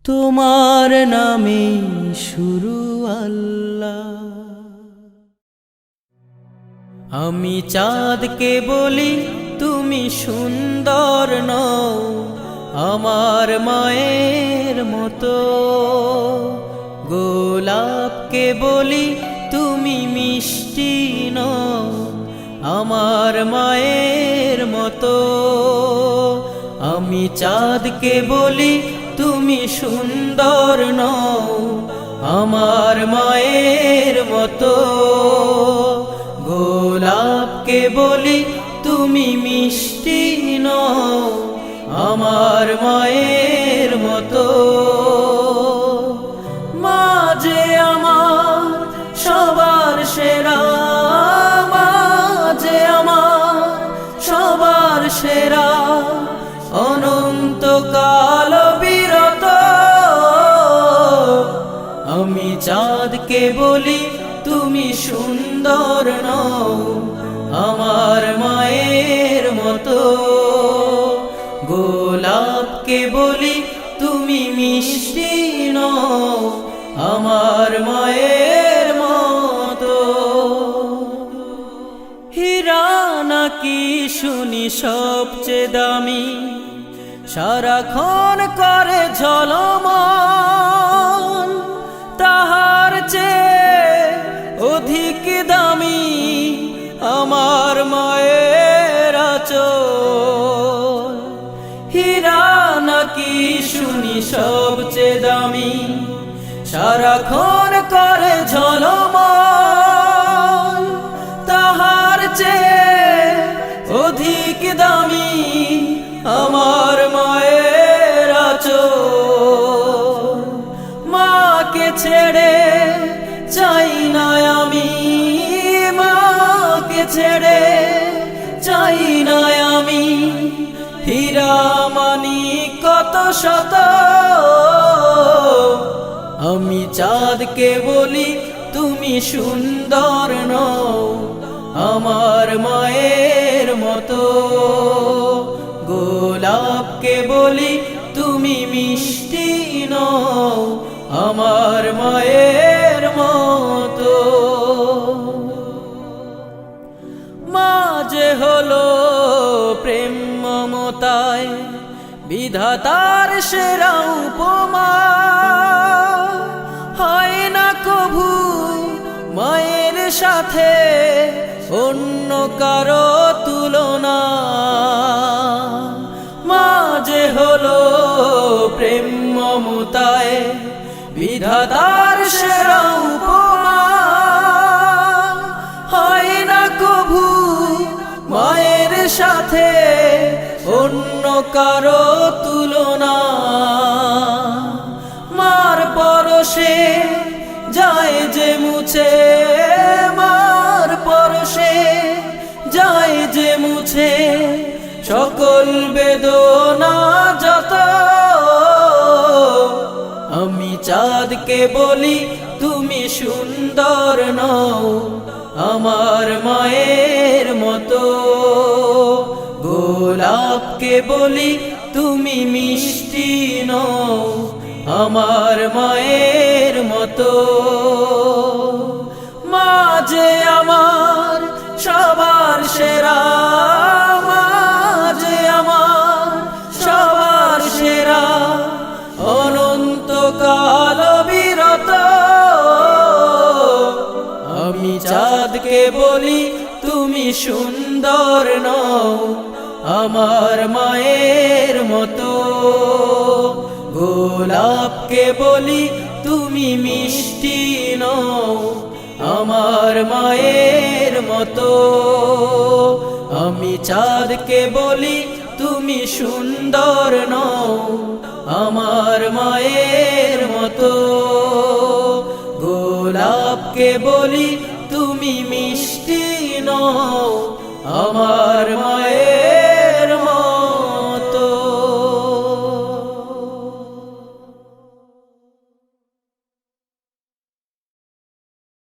তোমার নামে শুরু আল্লাহ। আমি চাঁদকে বলি তুমি সুন্দর নও, আমার মায়ের মতো। গোলাপকে বলি তুমি মিষ্টি নও, আমার মায়ের মতো। আমি চাঁদকে বলি তুমি সুন্দর নও, আমার মায়ের মতো। গোলাপকে বলি তুমি মিষ্টি নও, আমার মায়ের মতো। মা যে আমার সবার সেরা, মা যে আমার সবার সেরা, অনন্তকাল বিরত। আমি চাঁদকে বলি তুমি সুন্দর নও, আমার মায়ের মতো। গোলাপকে বলি তুমি মিষ্টি নও, আমার মায়ের মতো। হীরা নাকি শুনি সবচেয়ে দামি, সারাক্ষণ করে ঝলমল, তাহার চেয়ে অধিক দামি আমার মায়ের আঁচল। হীরা নাকি শুনি সবচেয়ে দামি, সারাক্ষণ করে ঝলমল, তাহার চেয়ে অধিক দামি আমার মায়ের আঁচল। মাকে ছেড়ে চাই না আমি, মাকে ছেড়ে চাই না আমি। হীরা মানি কত শত, আমি চাঁদকে বলি তুমি সুন্দর নও, আমার মায়ের মতো। গোলাপকে বলি তুমি মিষ্টি নও, আমার মায়ের মতো। মা যে হলো প্রেম মমতায় বিধাতার সেরা উপমা, হয় না কভু মায়ের সাথে অন্য কারো তুলনা। মা যে হলো প্রেম মমতায় বিধাতার সেরা উপমা, হয় না কভু মায়ের সাথে অন্য কারো তুলনা। মার পরশে যায় যে মুছে, মার পরশে যায় যে মুছে সকল বেদনা যত। আমি চাঁদকে বলি তুমি সুন্দর নও, আমার মায়ের মতো। গোলাপকে বলি তুমি মিষ্টি নও, আমার মায়ের মতো। মা যে আমার সবার সেরা, মা যে আমার সবার সেরা, অনন্তকাল বিরত। আমি চাঁদকে বলি তুমি সুন্দর নও, আমার মায়ের মতো। গোলাপকে বলি তুমি মিষ্টি নও, আমার মায়ের মতো। আমি চাঁদকে বলি তুমি সুন্দর নও, আমার মায়ের মতো। গোলাপকে বলি তুমি মিষ্টি নও, আমার